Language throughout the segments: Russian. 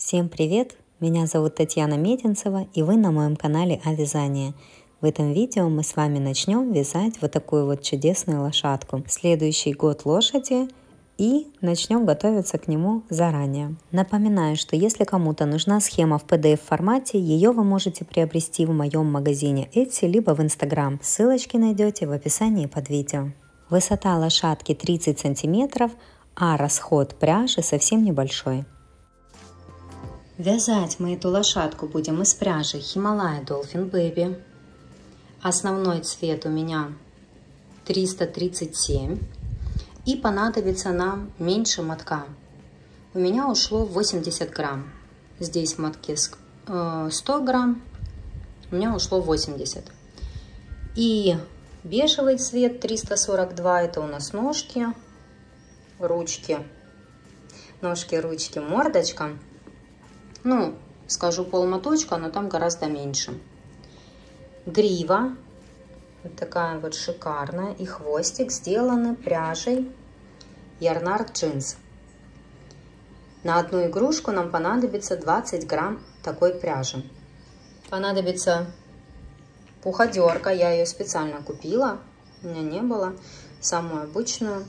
Всем привет! Меня зовут Татьяна Мединцева, и вы на моем канале о вязании. В этом видео мы с вами начнем вязать вот такую вот чудесную лошадку. Следующий год лошади, и начнем готовиться к нему заранее. Напоминаю, что если кому-то нужна схема в PDF формате, ее вы можете приобрести в моем магазине Etsy либо в Instagram. Ссылочки найдете в описании под видео. Высота лошадки 30 сантиметров, а расход пряжи совсем небольшой. Вязать мы эту лошадку будем из пряжи Himalaya Dolphin Baby. Основной цвет у меня 337. И понадобится нам меньше мотка. У меня ушло 80 грамм. Здесь в мотке 100 грамм. У меня ушло 80. И бежевый цвет 342. Это у нас ножки, ручки. Ножки, ручки, мордочка. Ну, скажу полмоточка, но там гораздо меньше. Грива, вот такая вот шикарная, и хвостик сделаны пряжей Yarnard Jeans. На одну игрушку нам понадобится 20 грамм такой пряжи. Понадобится пуходерка, я ее специально купила, у меня не было, самую обычную.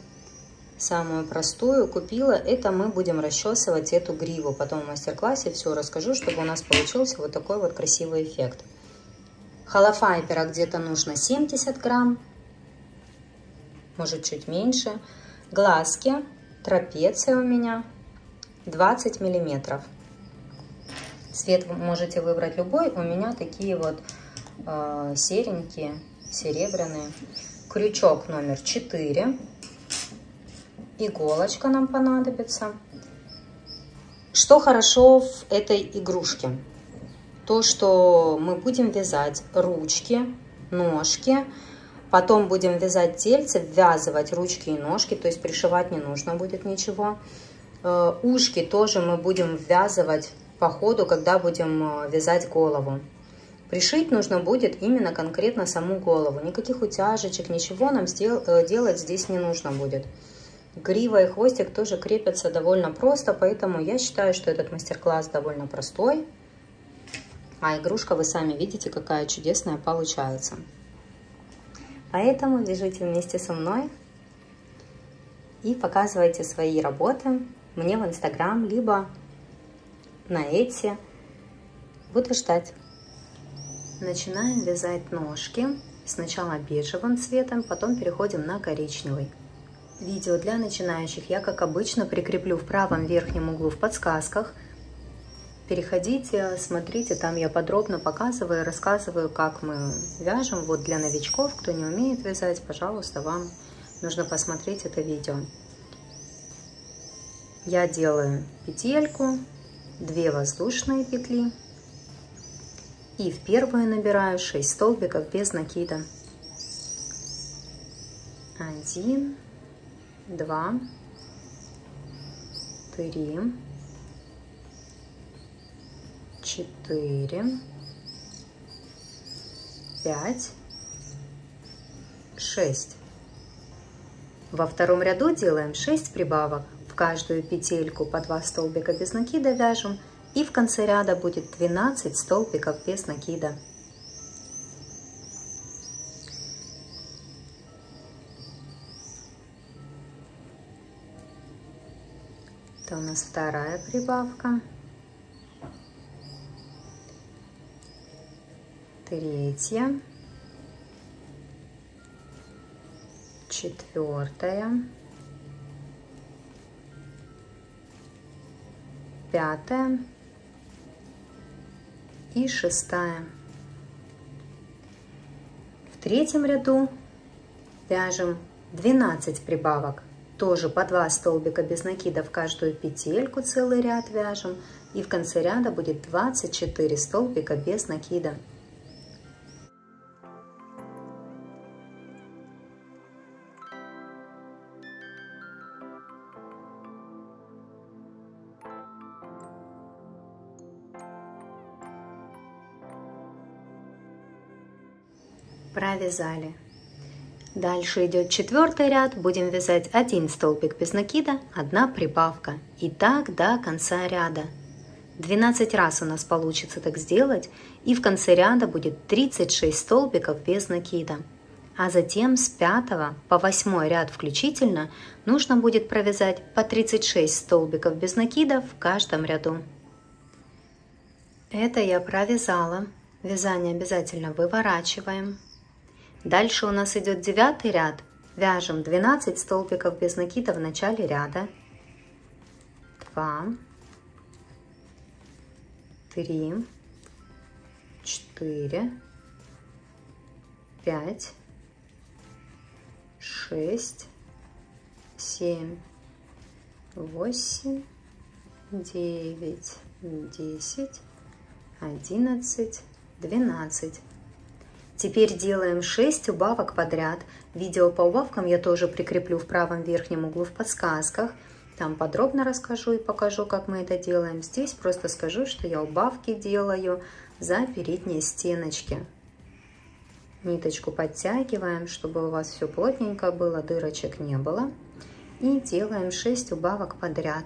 Самую простую купила. Это мы будем расчесывать эту гриву. Потом в мастер-классе все расскажу, чтобы у нас получился вот такой вот красивый эффект. Холофайбера где-то нужно 70 грамм. Может чуть меньше. Глазки. Трапеция у меня 20 миллиметров. Цвет вы можете выбрать любой. У меня такие вот серенькие, серебряные. Крючок номер 4. Иголочка нам понадобится. Что хорошо в этой игрушке? То, что мы будем вязать ручки, ножки, потом будем вязать тельце, ввязывать ручки и ножки, то есть пришивать не нужно будет ничего. Ушки тоже мы будем ввязывать по ходу, когда будем вязать голову. Пришить нужно будет именно конкретно саму голову. Никаких утяжечек, ничего нам делать здесь не нужно будет. Грива и хвостик тоже крепятся довольно просто, поэтому я считаю, что этот мастер-класс довольно простой. А игрушка, вы сами видите, какая чудесная получается. Поэтому вяжите вместе со мной и показывайте свои работы мне в Instagram, либо на Etsy. Буду ждать. Начинаем вязать ножки. Сначала бежевым цветом, потом переходим на коричневый. Видео для начинающих я, как обычно, прикреплю в правом верхнем углу в подсказках. Переходите, смотрите, там я подробно показываю, рассказываю, как мы вяжем. Вот для новичков, кто не умеет вязать, пожалуйста, вам нужно посмотреть это видео. Я делаю петельку, 2 воздушные петли и в первую набираю 6 столбиков без накида. 1, 2, 3, 4, 5, 6. Во втором ряду делаем 6 прибавок. В каждую петельку по 2 столбика без накида вяжем. И в конце ряда будет 12 столбиков без накида. Это у нас вторая прибавка. Третья. Четвертая. Пятая. И шестая. В третьем ряду вяжем 12 прибавок. Тоже по 2 столбика без накида в каждую петельку, целый ряд вяжем. И в конце ряда будет 24 столбика без накида. Провязали. Дальше идет 4-й ряд, будем вязать 1 столбик без накида, 1 прибавка. И так до конца ряда. 12 раз у нас получится так сделать, и в конце ряда будет 36 столбиков без накида. А затем с 5 по 8 ряд включительно нужно будет провязать по 36 столбиков без накида в каждом ряду. Это я провязала. Вязание обязательно выворачиваем. Дальше у нас идет 9 ряд. Вяжем 12 столбиков без накида в начале ряда. 2, 3, 4, 5, 6, 7, 8, 9, 10, 11, 12. Теперь делаем 6 убавок подряд. Видео по убавкам я тоже прикреплю в правом верхнем углу в подсказках. Там подробно расскажу и покажу, как мы это делаем. Здесь просто скажу, что я убавки делаю за передние стеночки. Ниточку подтягиваем, чтобы у вас все плотненько было, дырочек не было. И делаем 6 убавок подряд.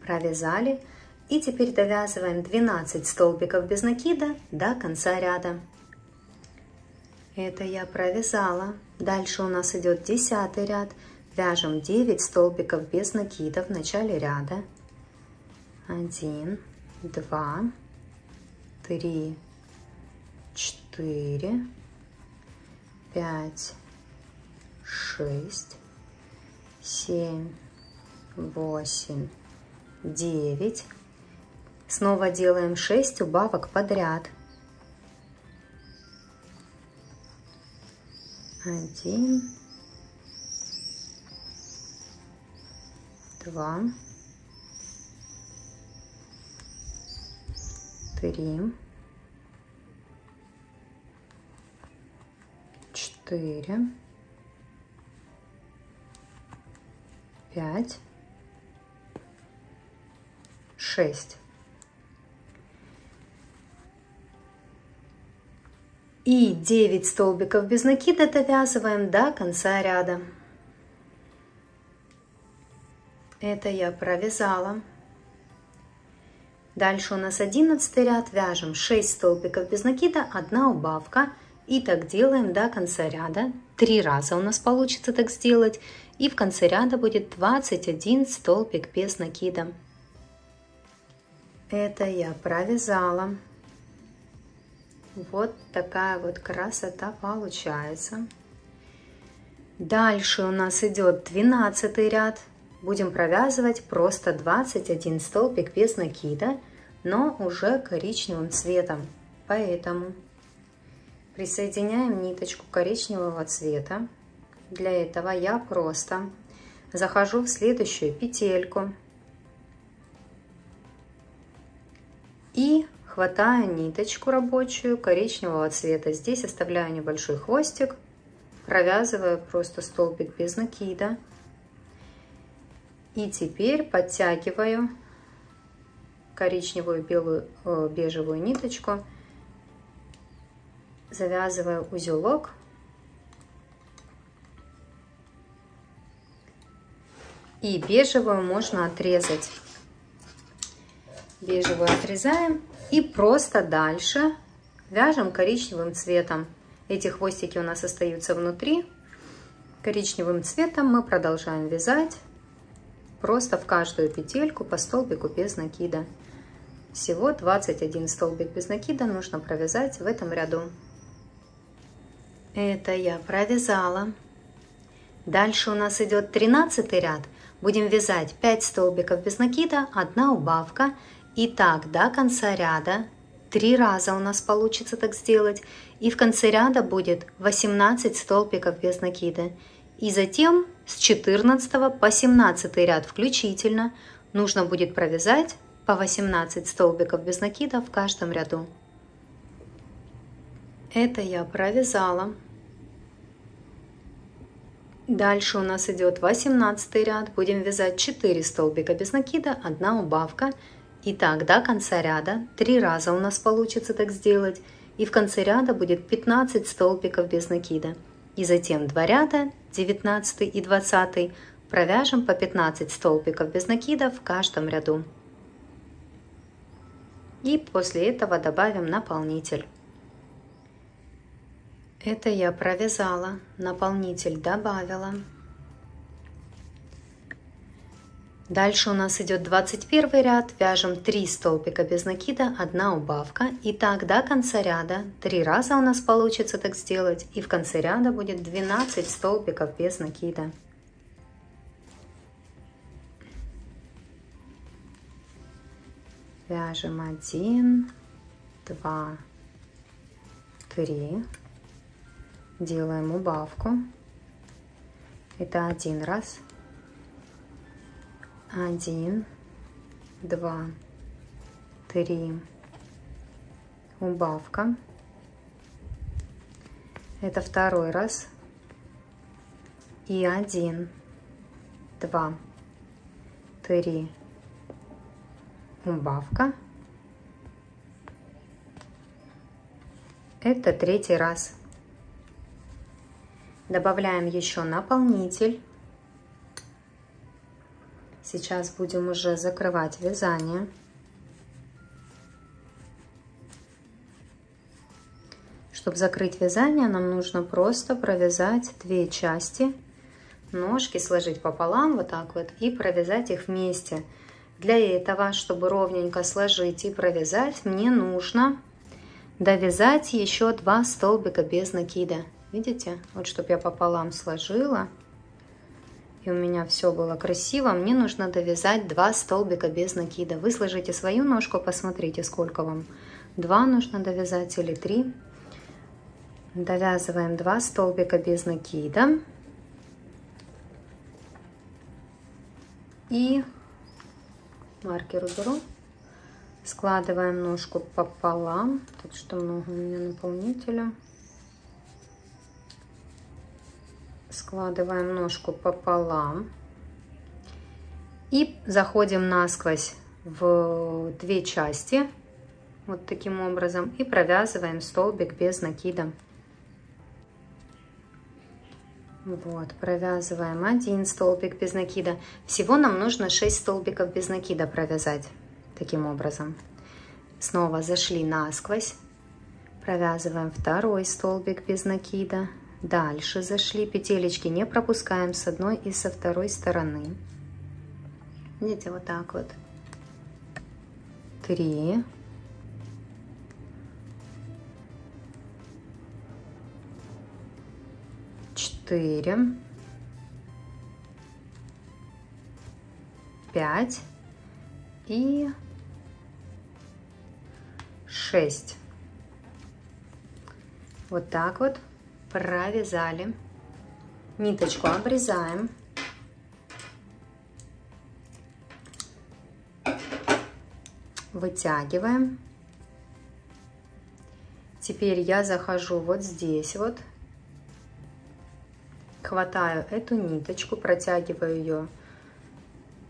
Провязали. И теперь довязываем 12 столбиков без накида до конца ряда. Это я провязала. Дальше у нас идет 10 ряд. Вяжем 9 столбиков без накида в начале ряда. 1, 2, 3, 4, 5, 6, 7, 8, 9. Снова делаем 6 убавок подряд. 1, 2, 3, 4, 5, 6. И 9 столбиков без накида довязываем до конца ряда. Это я провязала. Дальше у нас 11 ряд. Вяжем 6 столбиков без накида, 1 убавка. И так делаем до конца ряда. 3 раза у нас получится так сделать. И в конце ряда будет 21 столбик без накида. Это я провязала. Вот такая вот красота получается. Дальше у нас идет 12 ряд. Будем провязывать просто 21 столбик без накида, но уже коричневым цветом. Поэтому присоединяем ниточку коричневого цвета. Для этого я просто захожу в следующую петельку и хватаю ниточку рабочую коричневого цвета. Здесь оставляю небольшой хвостик, провязываю просто столбик без накида. И теперь подтягиваю коричневую, белую, бежевую ниточку, завязываю узелок. И бежевую можно отрезать. Бежевую отрезаем и просто дальше вяжем коричневым цветом. Эти хвостики у нас остаются внутри. Коричневым цветом мы продолжаем вязать просто в каждую петельку по столбику без накида. Всего 21 столбик без накида нужно провязать в этом ряду. Это я провязала. Дальше у нас идет 13 ряд. Будем вязать 5 столбиков без накида, 1 убавка. И так до конца ряда. 3 раза у нас получится так сделать. И в конце ряда будет 18 столбиков без накида. И затем с 14 по 17 ряд включительно нужно будет провязать по 18 столбиков без накида в каждом ряду. Это я провязала. Дальше у нас идет 18 ряд. Будем вязать 4 столбика без накида, 1 убавка. Итак, до конца ряда 3 раза у нас получится так сделать. И в конце ряда будет 15 столбиков без накида. И затем 2 ряда, 19 и 20, провяжем по 15 столбиков без накида в каждом ряду. И после этого добавим наполнитель. Это я провязала, наполнитель добавила. Дальше у нас идет 21 ряд, вяжем 3 столбика без накида, 1 убавка. И так до конца ряда 3 раза у нас получится так сделать. И в конце ряда будет 12 столбиков без накида. Вяжем 1, 2, 3. Делаем убавку. Это 1 раз. 1, 2, 3. Убавка. Это 2 раз. И 1, 2, 3. Убавка. Это 3 раз. Добавляем еще наполнитель. Сейчас будем уже закрывать вязание. Чтобы закрыть вязание, нам нужно просто провязать 2 части, ножки сложить пополам вот так вот и провязать их вместе. Для этого, чтобы ровненько сложить и провязать, мне нужно довязать еще 2 столбика без накида. Видите? Вот чтобы я пополам сложила, и у меня все было красиво, мне нужно довязать 2 столбика без накида. Вы сложите свою ножку, посмотрите, сколько вам. 2 нужно довязать или 3. Довязываем 2 столбика без накида. И маркер уберу. Складываем ножку пополам. Тут что много у меня наполнителя. Складываем ножку пополам. И заходим насквозь в 2 части. Вот таким образом. И провязываем столбик без накида. Вот, провязываем 1 столбик без накида. Всего нам нужно 6 столбиков без накида провязать. Таким образом. Снова зашли насквозь. Провязываем 2 столбик без накида. Дальше зашли, петелечки не пропускаем с одной и со второй стороны. Видите, вот так вот. 3. 4, 5 и 6. Вот так вот провязали. Ниточку обрезаем. Вытягиваем. Теперь я захожу вот здесь вот. Хватаю эту ниточку, протягиваю ее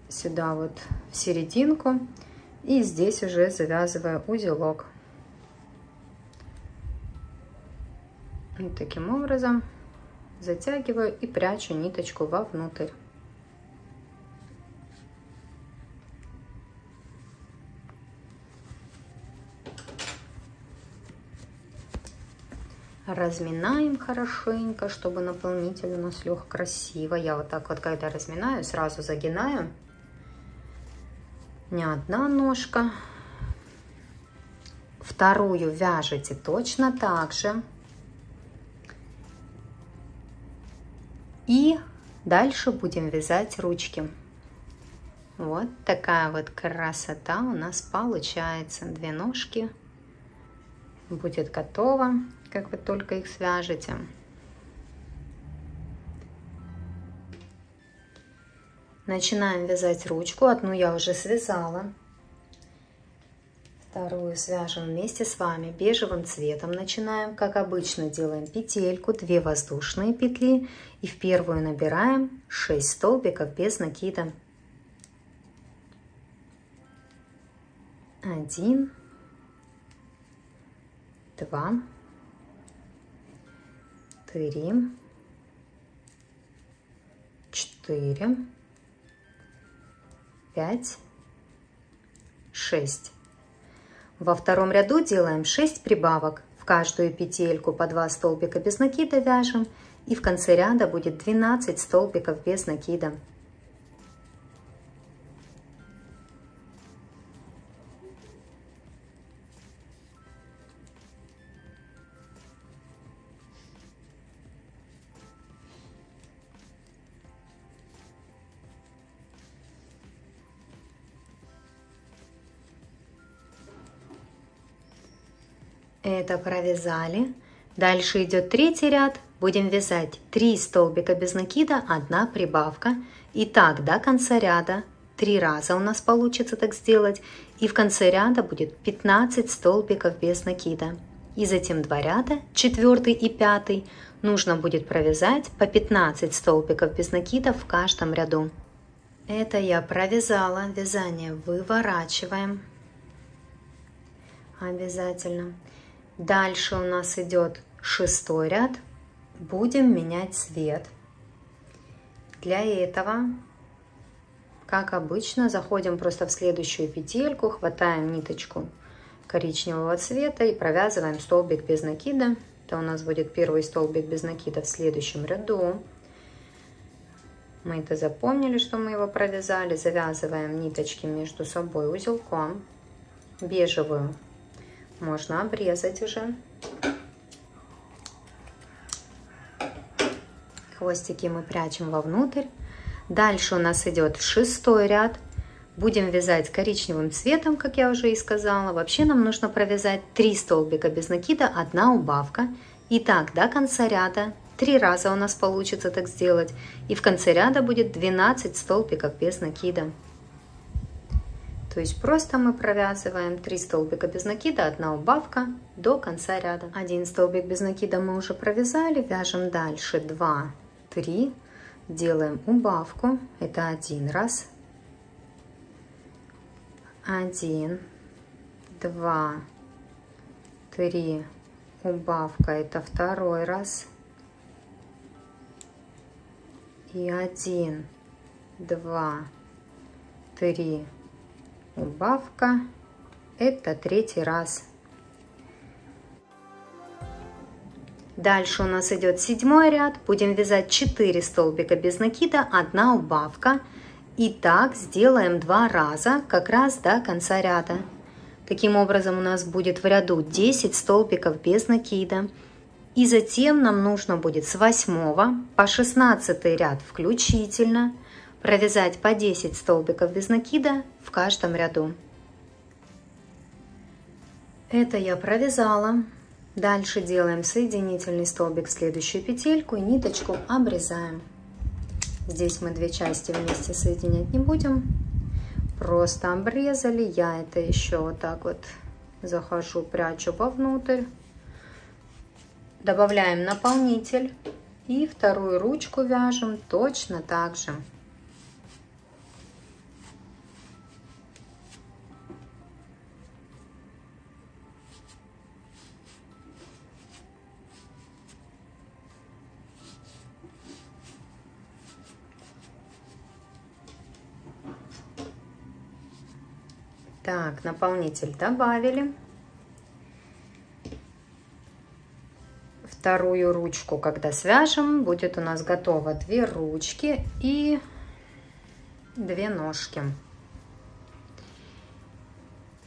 сюда вот в серединку. И здесь уже завязываю узелок. Вот таким образом затягиваю и прячу ниточку вовнутрь. Разминаем хорошенько, чтобы наполнитель у нас лег красиво. Я вот так вот, когда разминаю, сразу загинаю. Не одна ножка. Вторую вяжете точно так же. И дальше будем вязать ручки. Вот такая вот красота у нас получается. 2 ножки. Будет готово, как вы только их свяжете. Начинаем вязать ручку. Одну я уже связала. Вторую свяжем вместе с вами бежевым цветом. Начинаем, как обычно, делаем петельку, 2 воздушные петли. И в первую набираем 6 столбиков без накида. 1, 2, 3, 4, 5, 6. Во втором ряду делаем 6 прибавок. В каждую петельку по 2 столбика без накида вяжем. И в конце ряда будет 12 столбиков без накида. Это провязали. Дальше идет третий ряд. Будем вязать 3 столбика без накида, 1 прибавка. И так до конца ряда 3 раза у нас получится так сделать. И в конце ряда будет 15 столбиков без накида. И затем 2 ряда, 4 и 5, нужно будет провязать по 15 столбиков без накида в каждом ряду. Это я провязала. Вязание выворачиваем. Обязательно. Дальше у нас идет 6 ряд. Будем менять цвет. Для этого, как обычно, заходим просто в следующую петельку, хватаем ниточку коричневого цвета и провязываем столбик без накида. Это у нас будет первый столбик без накида в следующем ряду. Мы это запомнили, что мы его провязали. Завязываем ниточки между собой узелком. Бежевую можно обрезать уже. Хвостики мы прячем вовнутрь. Дальше у нас идет 6 ряд. Будем вязать коричневым цветом, как я уже и сказала. Вообще нам нужно провязать 3 столбика без накида, 1 убавка. И так до конца ряда 3 раза у нас получится так сделать. И в конце ряда будет 12 столбиков без накида. То есть просто мы провязываем 3 столбика без накида, 1 убавка до конца ряда. 1 столбик без накида мы уже провязали. Вяжем дальше 2, 3. Делаем убавку. Это 1 раз. 1, 2, 3. Убавка. Это 2 раз. И 1, 2, 3. Убавка. Это 3-й раз. Дальше у нас идет 7 ряд. Будем вязать 4 столбика без накида, 1 убавка. И так сделаем 2 раза, как раз до конца ряда. Таким образом у нас будет в ряду 10 столбиков без накида. И затем нам нужно будет с 8 по 16 ряд включительно провязать по 10 столбиков без накида в каждом ряду. Это я провязала. Дальше делаем соединительный столбик в следующую петельку и ниточку обрезаем. Здесь мы 2 части вместе соединять не будем. Просто обрезали. Я это еще вот так вот захожу, прячу вовнутрь. Добавляем наполнитель и вторую ручку вяжем точно так же. Так, наполнитель добавили. Вторую ручку, когда свяжем, будет у нас готово 2 ручки и 2 ножки.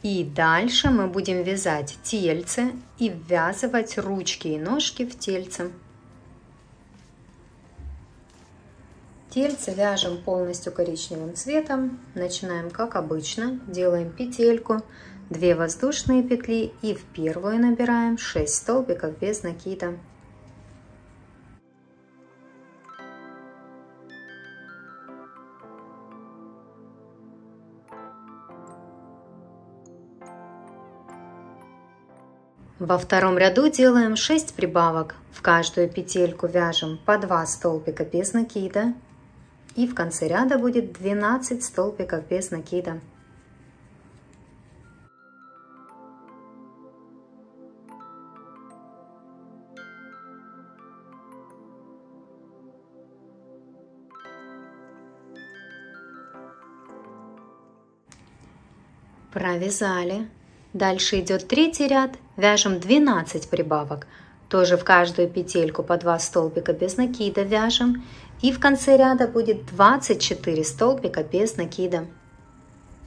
И дальше мы будем вязать тельце и ввязывать ручки и ножки в тельце. Тельце вяжем полностью коричневым цветом. Начинаем как обычно. Делаем петельку, 2 воздушные петли и в первую набираем 6 столбиков без накида. Во втором ряду делаем 6 прибавок. В каждую петельку вяжем по 2 столбика без накида. И в конце ряда будет 12 столбиков без накида. Провязали. Дальше идет третий ряд, вяжем 12 прибавок. Тоже в каждую петельку по 2 столбика без накида вяжем. И в конце ряда будет 24 столбика без накида.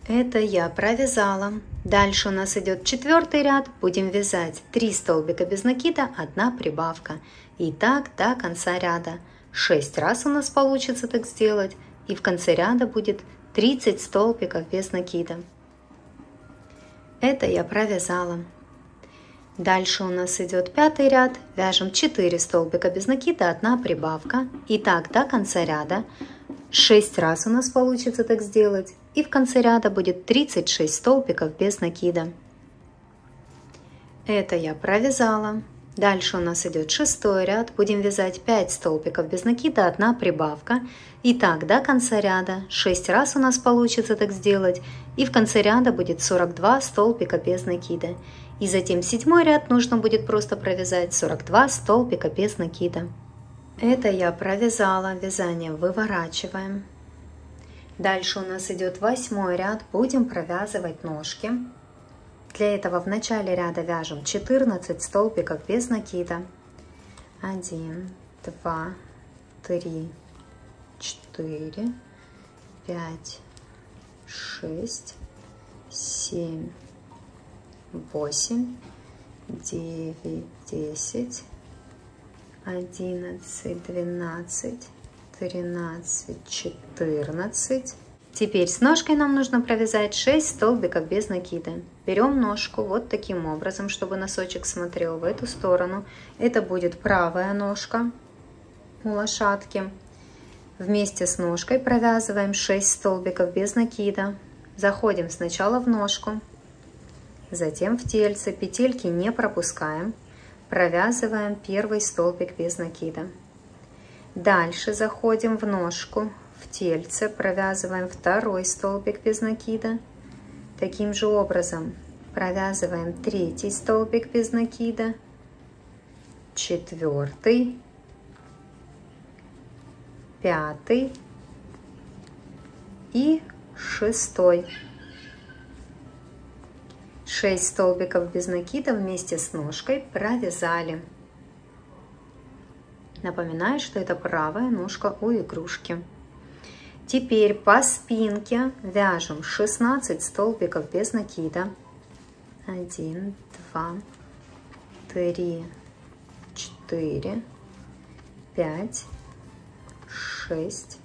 Это я провязала. Дальше у нас идет четвертый ряд. Будем вязать 3 столбика без накида, 1 прибавка. И так до конца ряда. 6 раз у нас получится так сделать. И в конце ряда будет 30 столбиков без накида. Это я провязала. Дальше у нас идет пятый ряд. Вяжем 4 столбика без накида, 1 прибавка. И так до конца ряда. 6 раз у нас получится так сделать. И в конце ряда будет 36 столбиков без накида. Это я провязала. Дальше у нас идет 6-й ряд. Будем вязать 5 столбиков без накида, 1 прибавка. И так до конца ряда. 6 раз у нас получится так сделать. И в конце ряда будет 42 столбика без накида. И затем 7-й ряд нужно будет просто провязать 42 столбика без накида. Это я провязала. Вязание выворачиваем. Дальше у нас идет 8-й ряд. Будем провязывать ножки. Для этого в начале ряда вяжем 14 столбиков без накида. 1, 2, 3, 4, 5, 6, 7, 8, 9, 10, 11, 12, 13, 14. Теперь с ножкой нам нужно провязать 6 столбиков без накида. Берем ножку вот таким образом, чтобы носочек смотрел в эту сторону. Это будет правая ножка у лошадки. Вместе с ножкой провязываем 6 столбиков без накида. Заходим сначала в ножку, затем в тельце. Петельки не пропускаем. Провязываем первый столбик без накида. Дальше заходим в ножку, в тельце, провязываем 2 столбик без накида. Таким же образом провязываем 3 столбик без накида, 4, 5 и 6. 6 столбиков без накида вместе с ножкой провязали. Напоминаю, что это правая ножка у игрушки. Теперь по спинке вяжем 16 столбиков без накида. 1, 2, 3, 4, 5, 6,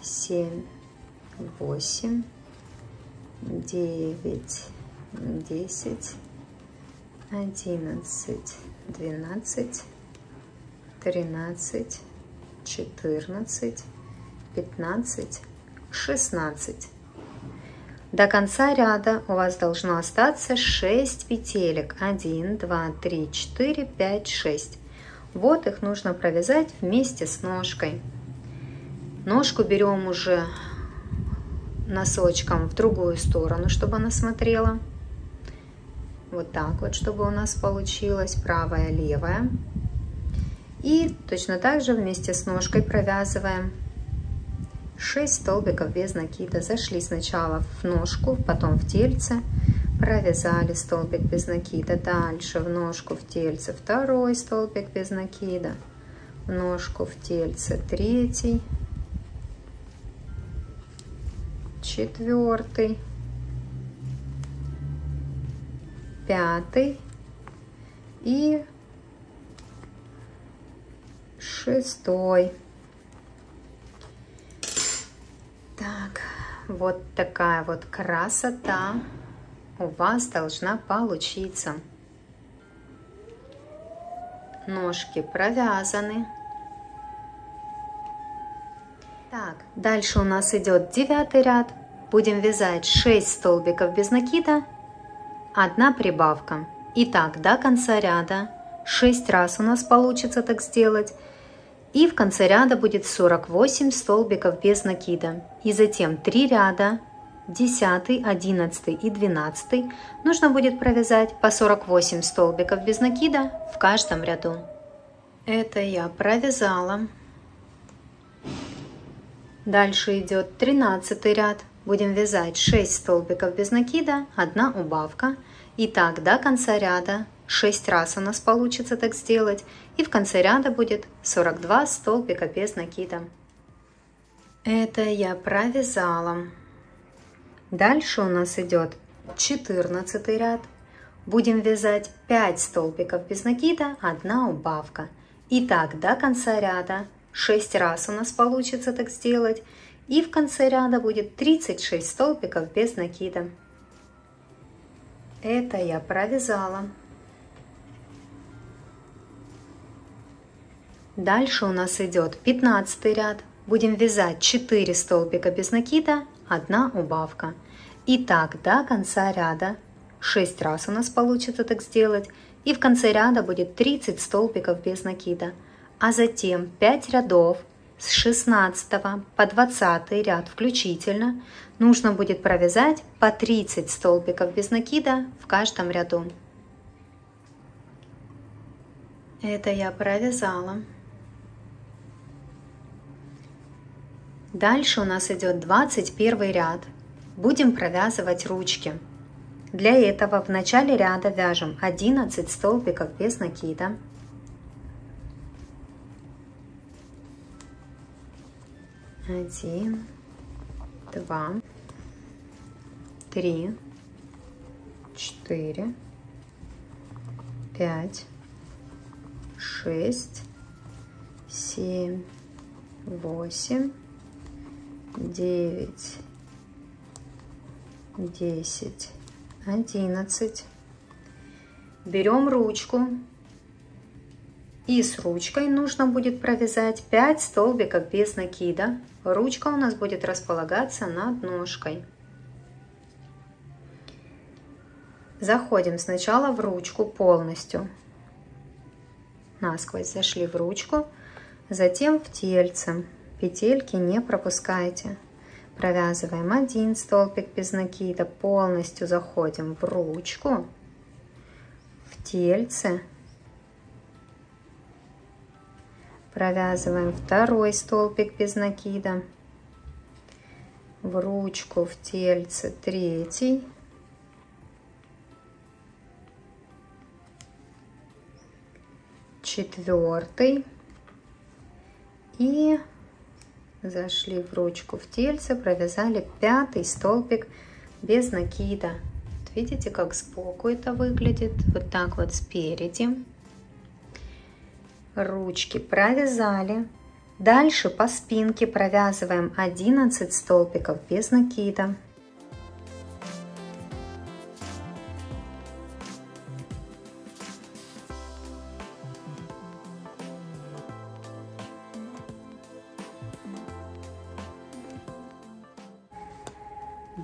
7, 8, 9, 10, 11, 12, 13, 14, 15, 16. До конца ряда у вас должно остаться 6 петелек. 1, 2, 3, 4, 5, 6. Вот их нужно провязать вместе с ножкой. Ножку берем уже носочком в другую сторону, чтобы она смотрела. Вот так вот, чтобы у нас получилось. Правая, левая. И точно так же вместе с ножкой провязываем 6 столбиков без накида. Зашли сначала в ножку, потом в тельце, провязали столбик без накида. Дальше в ножку, в тельце 2 столбик без накида, в ножку, в тельце 3, 4, 5 и 6. Так, вот такая вот красота у вас должна получиться. Ножки провязаны. Так, дальше у нас идет 9 ряд. Будем вязать 6 столбиков без накида, 1 прибавка. И так до конца ряда 6 раз у нас получится так сделать. И в конце ряда будет 48 столбиков без накида. И затем 3 ряда, 10, 11 и 12, нужно будет провязать по 48 столбиков без накида в каждом ряду. Это я провязала. Дальше идет 13 ряд. будем вязать 6 столбиков без накида, 1 убавка. И так до конца ряда 6 раз у нас получится так сделать. И в конце ряда будет 42 столбика без накида. Это я провязала. Дальше у нас идет 14 ряд. Будем вязать 5 столбиков без накида, 1 убавка. И так до конца ряда 6 раз у нас получится так сделать. И в конце ряда будет 36 столбиков без накида. Это я провязала. Дальше у нас идет 15 ряд. Будем вязать 4 столбика без накида, 1 убавка. И так до конца ряда 6 раз у нас получится так сделать. И в конце ряда будет 30 столбиков без накида. А затем 5 рядов с 16 по 20 ряд включительно нужно будет провязать по 30 столбиков без накида в каждом ряду. Это я провязала. Дальше у нас идет 21 ряд. Будем провязывать ручки. Для этого в начале ряда вяжем 11 столбиков без накида. Один, 2, 3, 4, 5, 6, 7, 8, 9, 10, 11. Берем ручку. И с ручкой нужно будет провязать 5 столбиков без накида. Ручка у нас будет располагаться над ножкой. Заходим сначала в ручку полностью. Насквозь зашли в ручку, затем в тельце. Петельки не пропускайте. Провязываем 1 столбик без накида, полностью заходим в ручку, в тельце. Провязываем 2 столбик без накида, в ручку, в тельце 3, четвертый и зашли в ручку, в тельце, провязали 5 столбик без накида. Вот видите, как сбоку это выглядит, вот так вот спереди. Ручки провязали. Дальше по спинке провязываем 11 столбиков без накида.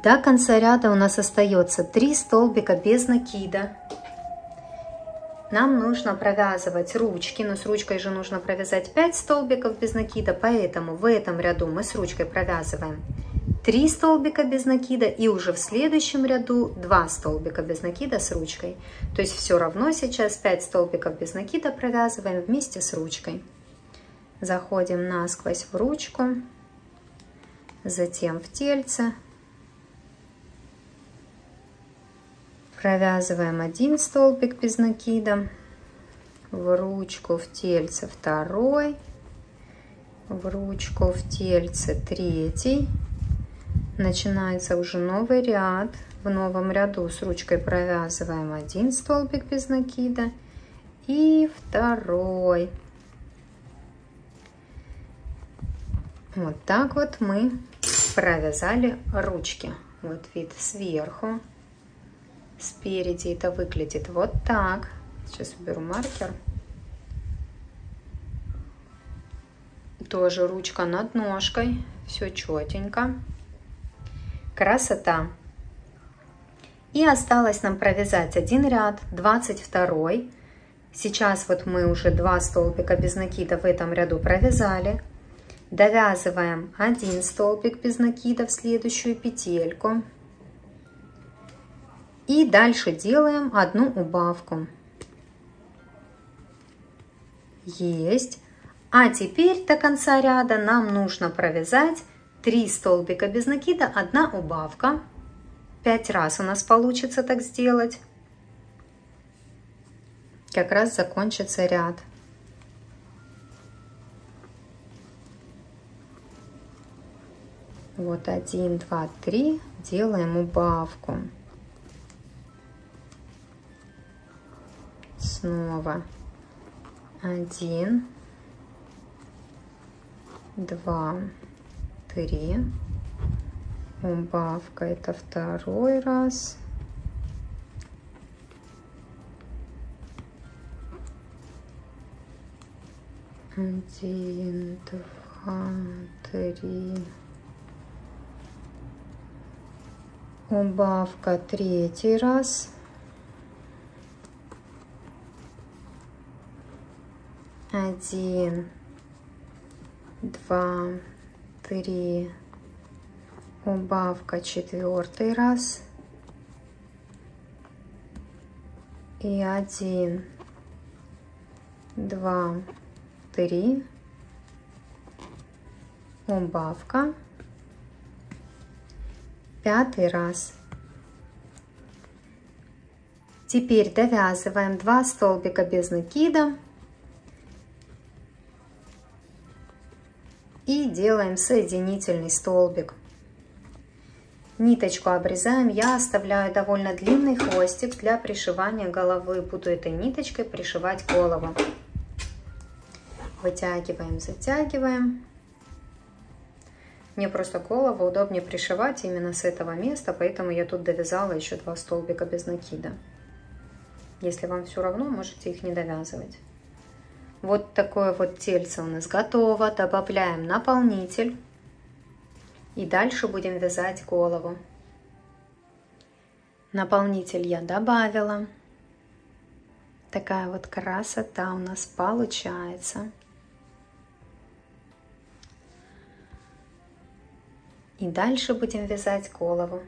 До конца ряда у нас остается 3 столбика без накида. Нам нужно провязывать ручки, но с ручкой же нужно провязать 5 столбиков без накида, поэтому в этом ряду мы с ручкой провязываем 3 столбика без накида и уже в следующем ряду 2 столбика без накида с ручкой. То есть все равно сейчас 5 столбиков без накида провязываем вместе с ручкой. Заходим насквозь в ручку, затем в тельце. Провязываем 1 столбик без накида, в ручку, в тельце 2, в ручку, в тельце 3. Начинается уже новый ряд. В новом ряду с ручкой провязываем 1 столбик без накида и 2. Вот так вот мы провязали ручки. Вот вид сверху. Спереди это выглядит вот так. Сейчас уберу маркер. Тоже ручка над ножкой. Все четенько. Красота. И осталось нам провязать 1 ряд, 22. Сейчас вот мы уже 2 столбика без накида в этом ряду провязали. Довязываем 1 столбик без накида в следующую петельку. И дальше делаем 1 убавку. Есть. А теперь до конца ряда нам нужно провязать 3 столбика без накида, 1 убавка. 5 раз у нас получится так сделать. Как раз закончится ряд. Вот 1, 2, 3. Делаем убавку. Снова 1, 2, 3. Убавка, это второй раз. Один, два, три. Убавка, третий раз. 1, 2, 3. Убавка, четвертый раз. И 1, 2, 3. Убавка. 5 раз. Теперь довязываем 2 столбика без накида. И делаем соединительный столбик. Ниточку обрезаем. Я оставляю довольно длинный хвостик для пришивания головы. Буду этой ниточкой пришивать голову. Вытягиваем, затягиваем. Мне просто голову удобнее пришивать именно с этого места, поэтому я тут довязала еще 2 столбика без накида. Если вам все равно, можете их не довязывать. Вот такое вот тельце у нас готово. Добавляем наполнитель. И дальше будем вязать голову. Наполнитель я добавила. Такая вот красота у нас получается. И дальше будем вязать голову.